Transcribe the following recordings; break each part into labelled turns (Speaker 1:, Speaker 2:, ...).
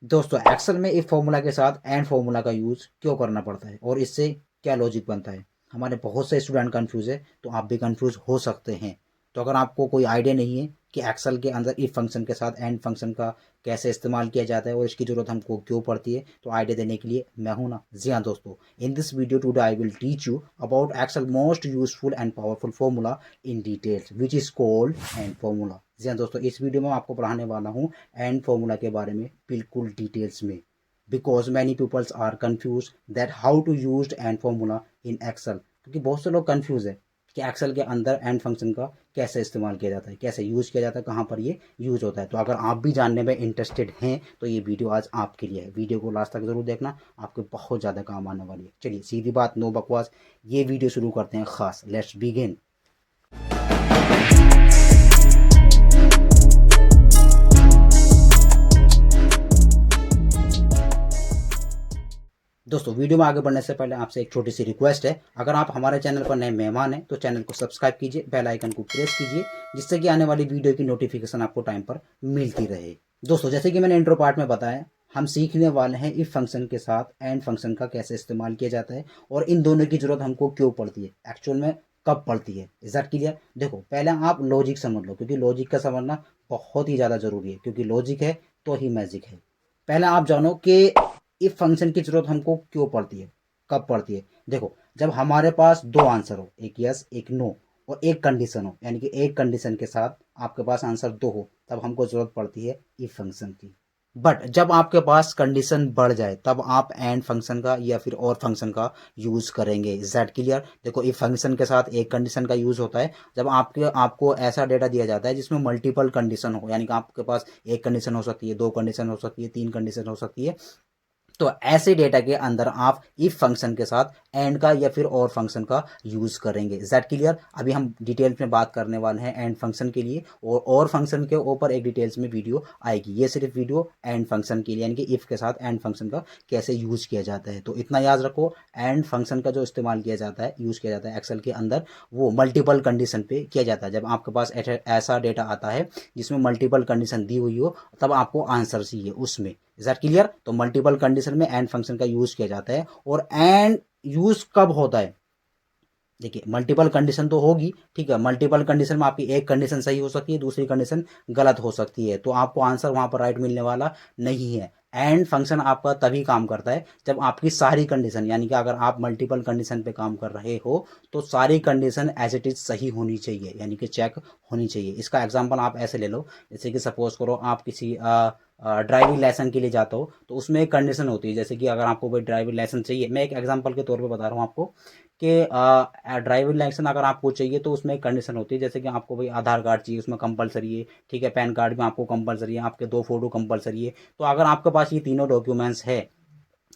Speaker 1: दोस्तों एक्सेल में if formula के साथ एंड फॉर्मूला का यूज़ क्यों करना पड़ता है और इससे क्या लॉजिक बनता है। हमारे बहुत से स्टूडेंट कंफ्यूज है, तो आप भी कंफ्यूज हो सकते हैं। तो अगर आपको कोई आइडिया नहीं है कि एक्सेल के अंदर इफ फंक्शन के साथ एंड फंक्शन का कैसे इस्तेमाल किया जाता है और इसकी ज़रूरत हमको क्यों पड़ती है, तो आइडिया देने के लिए मैं हूं ना। जी हाँ दोस्तों, in this video today I will teach you about Excel most useful and powerful formula in details which is called AND formula. जी हाँ दोस्तों, इस वीडियो में आपको पढ़ाने वाला हूँ एंड फॉर्मूला के बारे में बिल्कुल डिटेल्स में। Because many peoples are confuse that how to use and formula in Excel, क्योंकि बहुत से लोग कन्फ्यूज है कि एक्सेल के अंदर एंड फंक्शन का कैसे इस्तेमाल किया जाता है, कैसे यूज किया जाता है, कहाँ पर ये यूज होता है। तो अगर आप भी जानने में इंटरेस्टेड हैं तो ये वीडियो आज आपके लिए है। वीडियो को लास्ट तक जरूर देखना, आपके बहुत ज़्यादा काम आने वाली है। चलिए सीधी बात, नो बकवास, ये वीडियो शुरू करते हैं खास। Let's begin. दोस्तों वीडियो में आगे बढ़ने से पहले आपसे एक छोटी सी रिक्वेस्ट है, अगर आप हमारे चैनल पर नए मेहमान हैं तो चैनल को सब्सक्राइब कीजिए, बेल आइकन को प्रेस कीजिए, जिससे कि आने वाली वीडियो की नोटिफिकेशन आपको टाइम पर मिलती रहे। दोस्तों जैसे कि मैंने इंट्रो पार्ट में बताया, हम सीखने वाले हैं इफ फंक्शन के साथ एंड फंक्शन का कैसे इस्तेमाल किया जाता है और इन दोनों की जरूरत हमको क्यों पड़ती है, एक्चुअल में कब पड़ती है। Is that clear? देखो पहले आप लॉजिक समझ लो, क्योंकि लॉजिक का समझना बहुत ही ज़्यादा जरूरी है, क्योंकि लॉजिक है तो ही मैजिक है। पहले आप जानो कि इफ फंक्शन की जरूरत हमको क्यों पड़ती है, कब पड़ती है। देखो जब हमारे पास दो आंसर हो, एक यस एक नो, और एक कंडीशन हो, यानी कि एक कंडीशन के साथ आपके पास आंसर दो हो, तब हमको जरूरत पड़ती है इफ फंक्शन की। बट जब आपके पास कंडीशन बढ़ जाए तब आप एंड फंक्शन का या फिर और फंक्शन का यूज करेंगे। Is that clear? देखो इफ फंक्शन के साथ एक कंडीशन का यूज होता है जब आपको ऐसा डेटा दिया जाता है जिसमें मल्टीपल कंडीशन हो, यानी कि आपके पास एक कंडीशन हो सकती है, दो कंडीशन हो सकती है, तीन कंडीशन हो सकती है। तो ऐसे डेटा के अंदर आप इफ फंक्शन के साथ एंड का या फिर और फंक्शन का यूज करेंगे। Is that clear? अभी हम डिटेल्स में बात करने वाले हैं एंड फंक्शन के लिए, और फंक्शन के ऊपर एक डिटेल्स में वीडियो आएगी। ये सिर्फ वीडियो एंड फंक्शन के लिए, यानी कि इफ के साथ एंड फंक्शन का कैसे यूज किया जाता है। तो इतना याद रखो, एंड फंक्शन का जो इस्तेमाल किया जाता है, यूज किया जाता है एक्सेल के अंदर, वो मल्टीपल कंडीशन पे किया जाता है। जब आपके पास ऐसा डेटा आता है जिसमें मल्टीपल कंडीशन दी हुई हो, तब आपको आंसर चाहिए उसमें। Is that clear? तो मल्टीपल कंडीशन में एंड फंक्शन का यूज किया जाता है। और एंड यूज कब होता है? देखिए मल्टीपल कंडीशन तो होगी, ठीक है, मल्टीपल कंडीशन में आपकी एक कंडीशन सही हो सकती है, दूसरी कंडीशन गलत हो सकती है, तो आपको आंसर वहां पर राइट मिलने वाला नहीं है। एंड फंक्शन आपका तभी काम करता है जब आपकी सारी कंडीशन, यानी कि अगर आप मल्टीपल कंडीशन पे काम कर रहे हो तो सारी कंडीशन एज इट इज सही होनी चाहिए, यानी कि चेक होनी चाहिए। इसका एग्जांपल आप ऐसे ले लो, जैसे कि सपोज करो आप किसी ड्राइविंग लाइसेंस के लिए जाते हो, तो उसमें एक कंडीशन होती है, जैसे कि अगर आपको कोई ड्राइविंग लाइसेंस चाहिए, मैं एक एग्जांपल के तौर पे बता रहा हूँ आपको कि ड्राइविंग लाइसेंस अगर आपको चाहिए तो उसमें एक कंडीशन होती है, जैसे कि आपको भाई आधार कार्ड चाहिए, उसमें कंपलसरी है, ठीक है, पैन कार्ड में आपको कंपलसरी है, आपके दो फोटो कंपलसरी है। तो अगर आपके पास ये तीनों डॉक्यूमेंट्स है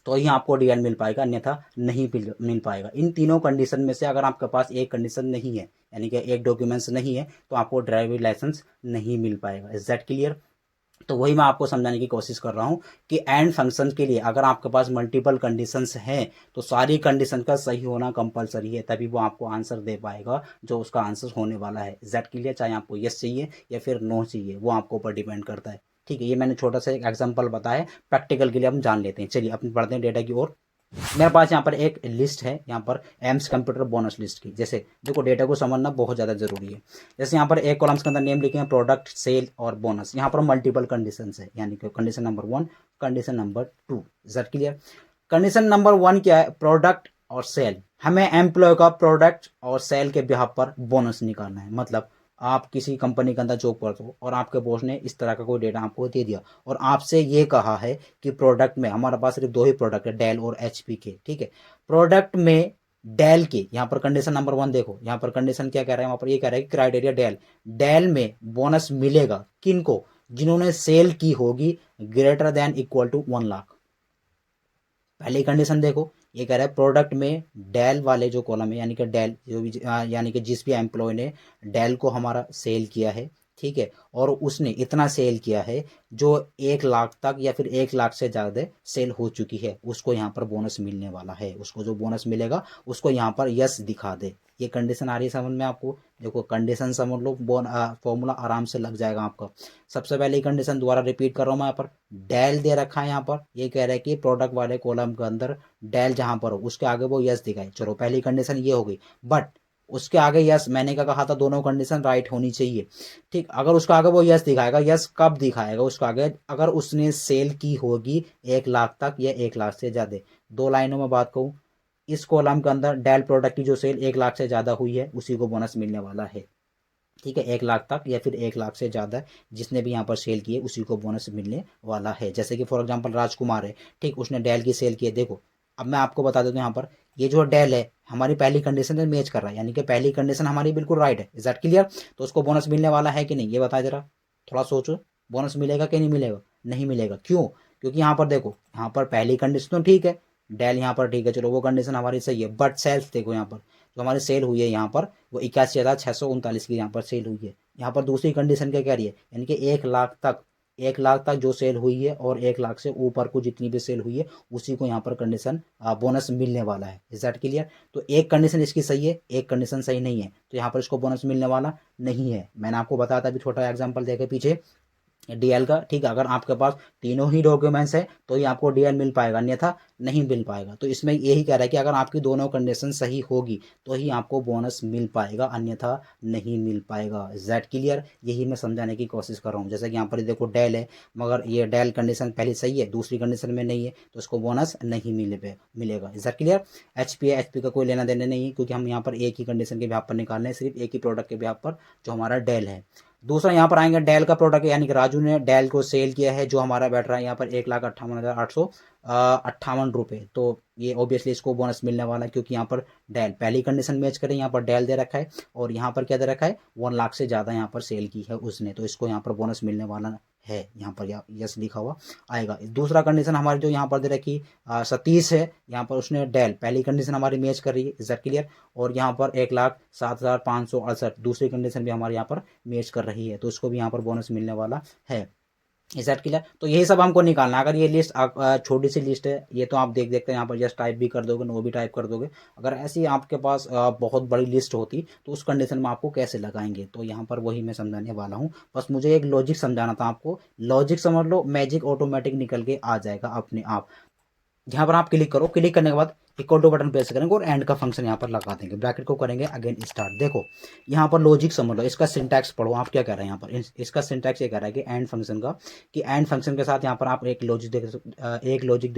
Speaker 1: तो ही आपको डीएल मिल पाएगा, अन्यथा नहीं मिल पाएगा। इन तीनों कंडीशन में से अगर आपके पास एक कंडीशन नहीं है, यानी कि एक डॉक्यूमेंट्स नहीं है, तो आपको ड्राइविंग लाइसेंस नहीं मिल पाएगा। Is that clear? तो वही मैं आपको समझाने की कोशिश कर रहा हूँ कि एंड फंक्शन के लिए अगर आपके पास मल्टीपल कंडीशंस हैं तो सारी कंडीशन का सही होना कंपलसरी है, तभी वो आपको आंसर दे पाएगा जो उसका आंसर होने वाला है। That clear? चाहे आपको यस चाहिए या फिर नो चाहिए, वो आपको ऊपर डिपेंड करता है। ठीक है, ये मैंने छोटा सा एक एग्जाम्पल बताया, प्रैक्टिकल के लिए हम जान लेते हैं। चलिए अपने बढ़ते हैं डेटा की ओर। मेरे पास यहाँ पर एक लिस्ट है, यहाँ पर एम्स कंप्यूटर बोनस लिस्ट की। जैसे देखो डेटा को समझना बहुत ज़्यादा जरूरी है। जैसे यहाँ पर एक कॉलम्स के अंदर नेम लिखे हैं प्रोडक्ट, सेल और बोनस। यहाँ पर मल्टीपल कंडीशंस है, यानी कि condition number 1, condition number 2। Is that clear? Condition number 1 क्या है? प्रोडक्ट और सेल। हमें एम्प्लॉय का प्रोडक्ट और सेल के बिहाफ पर बोनस निकालना है। मतलब आप किसी कंपनी के अंदर जॉब करते हो और आपके बॉस ने इस तरह का कोई डेटा आपको दे दिया और आपसे ये कहा है कि प्रोडक्ट में, हमारे पास सिर्फ दो ही प्रोडक्ट है, डेल और एचपी के, ठीक है, प्रोडक्ट में डेल के, यहाँ पर कंडीशन नंबर 1 देखो, यहाँ पर कंडीशन क्या कह रहा है, वहां पर ये कह रहा है कि क्राइटेरिया डेल, डेल में बोनस मिलेगा किनको? जिन्होंने सेल की होगी greater than equal to 1 lakh. पहली कंडीशन देखो, ये कह रहा है प्रोडक्ट में डेल वाले जो कॉलम है, यानी कि डेल जो भी यानी कि जिस भी एम्प्लॉय ने डेल को हमारा सेल किया है, ठीक है, और उसने इतना सेल किया है जो 1 लाख तक या फिर 1 लाख से ज़्यादा सेल हो चुकी है, उसको यहाँ पर बोनस मिलने वाला है। उसको जो बोनस मिलेगा उसको यहाँ पर यस दिखा दे। ये कंडीशन आ रही है समझ में आपको? देखो कंडीशन समझ लो, फॉर्मूला आराम से लग जाएगा आपका। सबसे पहले कंडीशन दोबारा रिपीट कर रहा हूँ मैं, यहाँ पर डेल दे रखा है, यहाँ पर ये कह रहा है कि प्रोडक्ट वाले कॉलम के अंदर डेल जहाँ पर हो उसके आगे वो यस दिखाए। चलो पहली कंडीशन ये हो गई, बट उसके आगे यस मैंने क्या कहा था, दोनों कंडीशन राइट होनी चाहिए। ठीक, अगर उसका आगे वो यस दिखाएगा, यस कब दिखाएगा उसका आगे? अगर उसने सेल की होगी 1 लाख तक या 1 लाख से ज़्यादा। 2 लाइनों में बात कहूँ, इस कॉलम के अंदर डेल प्रोडक्ट की जो सेल 1 लाख से ज़्यादा हुई है उसी को बोनस मिलने वाला है। ठीक है, 1 लाख तक या फिर 1 लाख से ज़्यादा जिसने भी यहाँ पर सेल की है उसी को बोनस मिलने वाला है। जैसे कि फॉर एग्जांपल राजकुमार है, ठीक, उसने डेल की सेल की है। देखो अब मैं आपको बता देता हूँ, यहाँ पर ये जो डेल है हमारी पहली कंडीशन में मैच कर रहा है, यानी कि पहली कंडीशन हमारी बिल्कुल राइट है। Is that clear? तो उसको बोनस मिलने वाला है कि नहीं ये बता जरा, थोड़ा सोचो। बोनस मिलेगा कि नहीं मिलेगा? नहीं मिलेगा। क्यों? क्योंकि यहाँ पर देखो, यहाँ पर पहली कंडीशन तो ठीक है, डेल यहाँ पर ठीक है, चलो वो कंडीशन हमारी सही है, बट सेल्स देखो यहाँ पर जो हमारी सेल हुई है यहाँ पर वो 81,639 की यहाँ पर सेल हुई है। यहाँ पर दूसरी कंडीशन क्या कह रही है, यानी कि 1 लाख तक जो सेल हुई है और 1 लाख से ऊपर को जितनी भी सेल हुई है उसी को यहाँ पर कंडीशन बोनस मिलने वाला है। Is that clear? तो एक कंडीशन इसकी सही है, एक कंडीशन सही नहीं है, तो यहाँ पर इसको बोनस मिलने वाला नहीं है। मैंने आपको बताया था अभी छोटा एग्जाम्पल देखे पीछे डीएल का। ठीक है, अगर आपके पास तीनों ही डॉक्यूमेंट्स है तो ही आपको डीएल मिल पाएगा, अन्यथा नहीं मिल पाएगा। तो इसमें यही कह रहा है कि अगर आपकी दोनों कंडीशन सही होगी तो ही आपको बोनस मिल पाएगा, अन्यथा नहीं मिल पाएगा। That clear? यही मैं समझाने की कोशिश कर रहा हूँ। जैसे कि यहाँ पर देखो डेल है, मगर ये डेल कंडीशन पहले सही है, दूसरी कंडीशन में नहीं है, तो उसको बोनस नहीं मिलेगा। Is that clear? एचपी है, एचपी का कोई लेना देना नहीं है, क्योंकि हम यहाँ पर एक ही कंडीशन के बिहाफ पर निकालने हैं, सिर्फ एक ही प्रोडक्ट के बिहाफ पर जो हमारा डेल है। दूसरा यहाँ पर आएंगे डेल का प्रोडक्ट, यानी कि राजू ने डेल को सेल किया है, जो हमारा बैठ रहा है यहाँ पर 1,58,858 रुपये। तो ये ऑब्वियसली इसको बोनस मिलने वाला है, क्योंकि यहाँ पर डेल पहली कंडीशन मैच करें, यहाँ पर डेल दे रखा है और यहाँ पर क्या दे रखा है, 1 लाख से ज़्यादा यहाँ पर सेल की है उसने, तो इसको यहाँ पर बोनस मिलने वाला है। यहाँ पर यस लिखा हुआ आएगा। दूसरा कंडीशन हमारी जो यहाँ पर दे रखी सतीश है, यहाँ पर उसने डेल पहली कंडीशन हमारी मैच कर रही है। Is that clear? और यहाँ पर 1,07,568 दूसरी कंडीशन भी हमारे यहाँ पर मैच कर रही है, तो उसको भी यहाँ पर बोनस मिलने वाला है। इस सेट क्लियर? तो यही सब हमको निकालना है। अगर ये लिस्ट छोटी सी लिस्ट है, ये तो आप देख देखते हैं यहाँ पर जस्ट टाइप भी कर दोगे, नो भी टाइप कर दोगे। अगर ऐसी आपके पास बहुत बड़ी लिस्ट होती तो उस कंडीशन में आपको कैसे लगाएंगे, तो यहाँ पर वही मैं समझाने वाला हूँ। बस मुझे एक लॉजिक समझाना था आपको, लॉजिक समझ लो, मैजिक ऑटोमेटिक निकल के आ जाएगा अपने आप। यहाँ पर आप क्लिक करो, क्लिक करने के बाद इक्वल टू बटन प्रेस करेंगे और एंड का फंक्शन यहाँ पर लगा देंगे, ब्रैकेट को करेंगे अगेन स्टार्ट। देखो यहाँ पर लॉजिक समझ लो, इसका सिंटैक्स पढ़ो आप क्या कह रहे हैं यहाँ पर। इसका सिंटैक्स ये कह रहा है कि एंड फंक्शन का, कि एंड फंक्शन के साथ यहाँ पर आप एक लॉजिक दे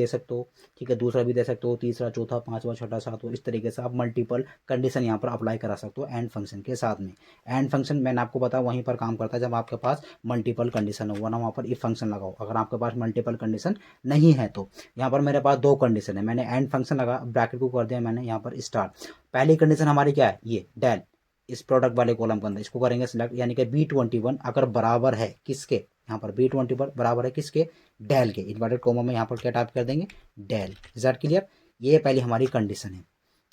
Speaker 1: सकते हो। ठीक है, दूसरा भी दे सकते हो, तीसरा, चौथा, पांचवा, छठा, सातवां, इस तरीके से आप मल्टीपल कंडीशन यहाँ पर अप्लाई करा सकते हो एंड फंक्शन के साथ में। एंड फंक्शन मैंने आपको बताया वहीं पर काम करता है जब आपके पास मल्टीपल कंडीशन हो, वरना वहाँ पर इफ फंक्शन लगाओ। अगर आपके पास मल्टीपल कंडीशन नहीं है तो यहाँ पर मेरे पास 2 कंडीशन है, मैंने एंड फंक्शन लगा, ब्रैकेट को कर दिया मैंने यहाँ पर स्टार्ट। पहली कंडीशन हमारी क्या है, ये डेल इस प्रोडक्ट वाले कॉलम के अंदर, इसको करेंगे सिलेक्ट, यानी कि B21 अगर बराबर है किसके, यहाँ पर B21 बराबर है किसके, डेल के। इन्वर्टेड कोमा में यहाँ पर क्या टाइप कर देंगे, डेल। Is that clear? ये पहली हमारी कंडीशन है,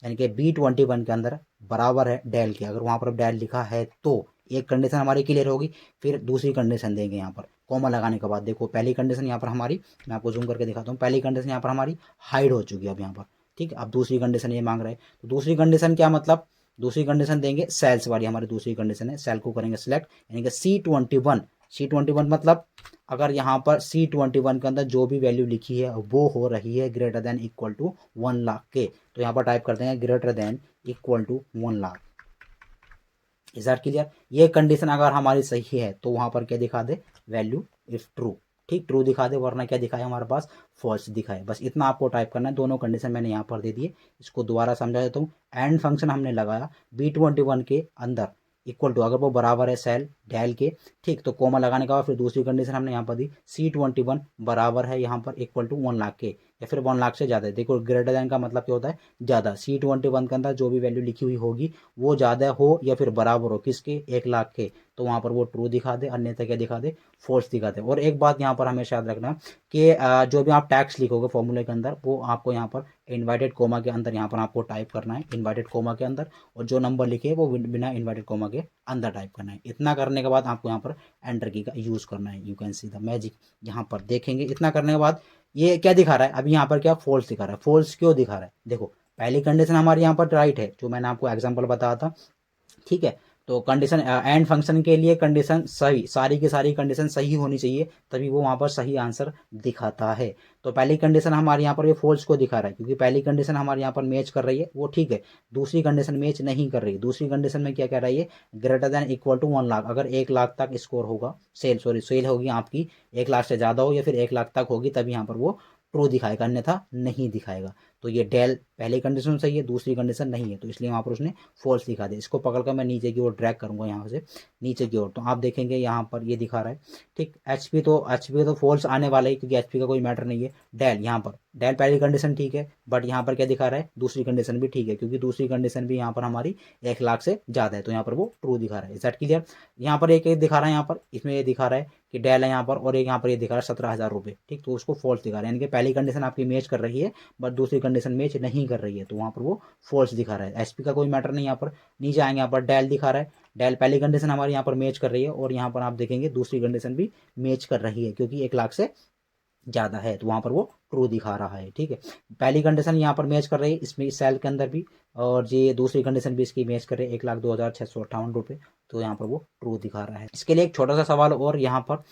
Speaker 1: यानी कि B21 के अंदर बराबर है डेल के। अगर वहाँ पर डेल लिखा है तो एक कंडीशन हमारी क्लियर होगी। फिर दूसरी कंडीशन देंगे यहाँ पर कॉमा लगाने के बाद। देखो पहली कंडीशन यहाँ पर हमारी, मैं आपको जूम करके दिखाता हूँ, पहली कंडीशन यहाँ पर हमारी हाइड हो चुकी है अब यहाँ पर। ठीक, अब दूसरी कंडीशन ये मांग रहा है, तो दूसरी कंडीशन क्या मतलब, दूसरी कंडीशन देंगे सेल्स वाली, हमारी दूसरी कंडीशन है, सेल को करेंगे सिलेक्ट, यानी कि C21 मतलब अगर यहाँ पर C21 के अंदर जो भी वैल्यू लिखी है वो हो रही है greater than equal to 1 lakh के, तो यहाँ पर टाइप करते हैं greater than equal to 1 lakh. Is that clear? ये कंडीशन अगर हमारी सही है तो वहां पर क्या दिखा दे, वैल्यू इफ ट्रू। ठीक, ट्रू दिखा दे, वरना क्या दिखाए हमारे पास, फॉल्स दिखाए। बस इतना आपको टाइप करना है। दोनों कंडीशन मैंने यहाँ पर दे दिए, इसको दोबारा समझा देता हूँ। एंड फंक्शन हमने लगाया B21 के अंदर इक्वल टू, अगर वो बराबर है सेल डेल के, ठीक, तो कोमा लगाने के बाद फिर दूसरी कंडीशन हमने यहाँ पर दी C21 बराबर है यहाँ पर इक्वल टू 1 लाख के, या फिर 1 लाख से ज़्यादा। देखो ग्रेटर देन का मतलब क्या होता है, ज़्यादा। C21 के अंदर जो भी वैल्यू लिखी हुई होगी वो ज़्यादा हो या फिर बराबर हो किसके, 1 लाख के, तो वहाँ पर वो ट्रू दिखा दे, अन्यथा क्या दिखा दे, फॉल्स दिखा दे। और एक बात यहाँ पर हमेशा याद रखना कि जो भी आप टैक्स लिखोगे फॉर्मूले के अंदर, वो आपको यहाँ पर इन्वर्टेड कोमा के अंदर यहाँ पर आपको टाइप करना है, इन्वर्टेड कोमा के अंदर, और जो नंबर लिखे वो बिना इन्वर्टेड कोमा के अंदर टाइप करना है। इतना करने के बाद आपको यहाँ पर एंटर की का यूज़ करना है। You can see the magic, यहाँ पर देखेंगे। इतना करने के बाद ये क्या दिखा रहा है, अभी यहाँ पर क्या फॉल्स दिखा रहा है। फॉल्स क्यों दिखा रहा है, देखो पहली कंडीशन हमारी यहाँ पर राइट है, जो मैंने आपको एग्जाम्पल बताया था, ठीक है। तो कंडीशन एंड फंक्शन के लिए कंडीशन सही, सारी की सारी कंडीशन सही होनी चाहिए, तभी वो वहाँ पर सही आंसर दिखाता है। तो पहली कंडीशन हमारे यहाँ पर ये फॉल्स को दिखा रहा है, क्योंकि पहली कंडीशन हमारे यहाँ पर मैच कर रही है, वो ठीक है। दूसरी कंडीशन मैच नहीं कर रही। दूसरी कंडीशन में क्या कह रहा है, greater than equal to 1 lakh, अगर 1 लाख तक स्कोर होगा, सेल होगी आपकी 1 लाख से ज़्यादा हो या फिर 1 लाख तक होगी, तभी यहाँ पर वो ट्रू दिखाएगा, अन्यथा नहीं दिखाएगा। तो ये डेल पहली कंडीशन सही है, दूसरी कंडीशन नहीं है, तो इसलिए वहाँ पर उसने फॉल्स दिखा दिया। इसको पकड़कर मैं नीचे की ओर ड्रैग करूँगा, यहाँ से नीचे की ओर, तो आप देखेंगे यहाँ पर ये दिखा रहा है, ठीक। एचपी तो फॉल्स आने वाला है, क्योंकि एचपी का कोई मैटर नहीं है। डेल यहाँ पर, डेल पहली कंडीशन ठीक है, बट यहाँ पर क्या दिखा रहा है, दूसरी कंडीशन भी ठीक है, क्योंकि दूसरी कंडीशन भी यहाँ पर हमारी 1 लाख से ज़्यादा है, तो यहाँ पर वो ट्रू दिखा रहा है। Is that clear. यहाँ पर एक दिखा रहा है, यहाँ पर इसमें ये दिखा रहा है कि डेल है यहाँ पर, और एक यहाँ पर ये दिखा रहा है 17,000 रुपये, ठीक। तो उसको फॉल्स दिखा रहा है, यानी कि पहली कंडीशन आपकी मैच कर रही है, बट दूसरी कंडीशन मैच नहीं कर रही है, तो वहाँ पर वो फॉल्स दिखा रहा है। एसपी का कोई मैटर नहीं। यहाँ पर नीचे आएंगे, यहाँ पर डेल दिखा रहा है, डेल पहली कंडीशन हमारी यहाँ पर मैच कर रही है, और यहाँ पर आप देखेंगे दूसरी कंडीशन भी मैच कर रही है, क्योंकि 1 लाख से ज़्यादा है, तो वहाँ पर वो ट्रू दिखा रहा है, ठीक है। पहली कंडीशन यहाँ पर मैच कर रही है इसमें, इस सेल के अंदर भी, और ये दूसरी कंडीशन भी इसकी मैच कर रही है, 1,02,658 रुपये, तो यहाँ पर वो ट्रू दिखा रहा है। इसके लिए एक छोटा सा सवाल और यहाँ पर,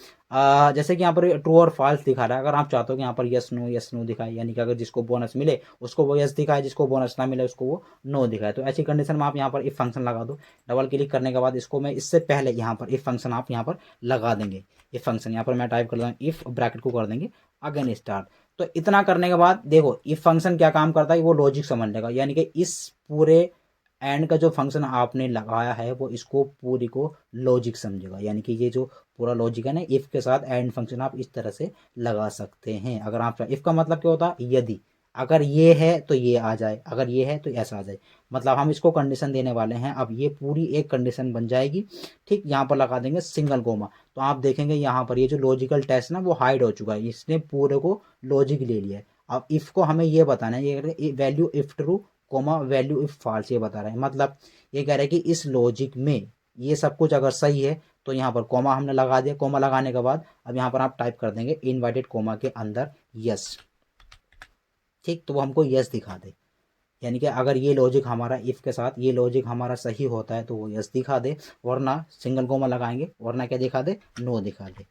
Speaker 1: जैसे कि यहाँ पर ट्रू और फॉल्स दिखा रहा है, अगर आप चाहते हो कि यहाँ पर यस नो दिखाए, यानी कि अगर जिसको बोनस मिले उसको वो यस दिखाए, जिसको बोनस ना मिले उसको वो नो दिखाए, तो ऐसी कंडीशन में आप यहाँ पर इफ फंक्शन लगा दो। डबल क्लिक करने के बाद इसको मैं इससे पहले यहाँ पर इफ फंक्शन आप यहाँ पर लगा देंगे। इफ फंक्शन यहाँ पर मैं टाइप कर दूँगा, इफ ब्रैकेट को कर देंगे अगेन स्टार्ट। तो इतना करने के बाद देखो इफ फंक्शन क्या काम करता है, वो लॉजिक समझ लेगा, यानी कि इस पूरे एंड का जो फंक्शन आपने लगाया है वो इसको पूरी को लॉजिक समझेगा, यानी कि ये जो पूरा लॉजिक है ना, इफ के साथ एंड फंक्शन आप इस तरह से लगा सकते हैं। अगर आप इफ का मतलब क्या होता है, यदि अगर ये है तो ये आ जाए, अगर ये है तो ऐसा आ जाए, मतलब हम इसको कंडीशन देने वाले हैं। अब ये पूरी एक कंडीशन बन जाएगी, ठीक। यहाँ पर लगा देंगे सिंगल कोमा, तो आप देखेंगे यहाँ पर ये जो लॉजिकल टेस्ट ना वो हाइड हो चुका है, इसने पूरे को लॉजिक ले लिया है। अब इफ को हमें ये बताना है, ये value if true comma value if false, ये बता रहा है। मतलब ये कह रहा है कि इस लॉजिक में ये सब कुछ अगर सही है तो यहाँ पर कोमा हमने लगा दिया। कोमा लगाने के बाद अब यहाँ पर आप टाइप कर देंगे इनवर्टेड कोमा के अंदर यस, ठीक। तो वो हमको यस दिखा दे, यानी कि अगर ये लॉजिक हमारा इफ के साथ ये लॉजिक हमारा सही होता है तो वो यस दिखा दे, वरना सिंगल कोमा लगाएंगे, वरना क्या दिखा दे, नो दिखा दे।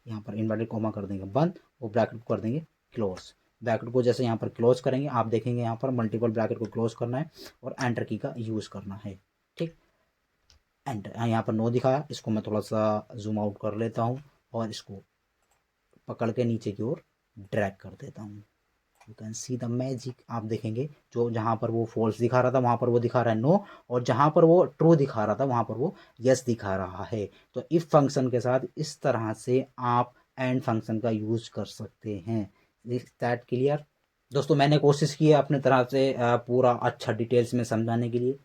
Speaker 1: यहाँ पर इनवर्टेड कोमा कर देंगे बंद, और ब्रैकेट को कर देंगे क्लोज। ब्रैकेट को जैसे यहाँ पर क्लोज करेंगे, आप देखेंगे यहाँ पर मल्टीपल ब्रैकेट को क्लोज करना है और एंटर की का यूज़ करना है, ठीक। एंटर, यहाँ पर नो दिखाया, इसको मैं थोड़ा सा जूम आउट कर लेता हूँ और इसको पकड़ के नीचे की ओर ड्रैग कर देता हूँ। You can see the magic. आप देखेंगे जो जहाँ पर वो फॉल्स दिखा रहा था वहाँ पर वो दिखा रहा है नो, और जहाँ पर वो ट्रू दिखा रहा था वहाँ पर वो यस दिखा रहा है। तो इफ फंक्शन के साथ इस तरह से आप एंड फंक्शन का यूज कर सकते हैं। इज दैट क्लियर दोस्तों? मैंने कोशिश की है अपने तरह से पूरा अच्छा डिटेल्स में समझाने के लिए।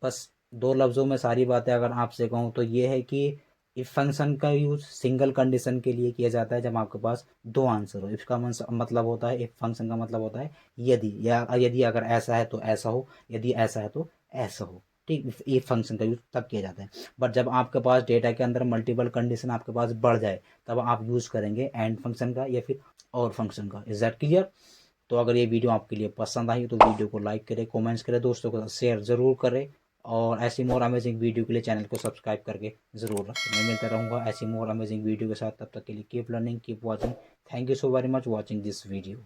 Speaker 1: बस 2 लफ्ज़ों में सारी बातें अगर आपसे कहूँ तो ये है कि इफ फंक्शन का यूज़ सिंगल कंडीशन के लिए किया जाता है जब आपके पास 2 आंसर हो। इफ का मतलब होता है, इफ फंक्शन का मतलब होता है यदि, या यदि अगर ऐसा है तो ऐसा हो, यदि ऐसा है तो ऐसा हो, ठीक। इफ फंक्शन का यूज़ तब किया जाता है। बट जब आपके पास डेटा के अंदर मल्टीपल कंडीशन आपके पास बढ़ जाए तब आप यूज़ करेंगे एंड फंक्शन का या फिर और फंक्शन का। Is that clear? तो अगर ये वीडियो आपके लिए पसंद आई तो वीडियो को लाइक करें, कमेंट्स करें, दोस्तों को शेयर ज़रूर करें, और ऐसी मोर अमेजिंग वीडियो के लिए चैनल को सब्सक्राइब करके ज़रूर रखें। मैं मिलता रहूँगा ऐसी मोर अमेजिंग वीडियो के साथ, तब तक के लिए keep learning, keep watching. Thank you so very much watching this video.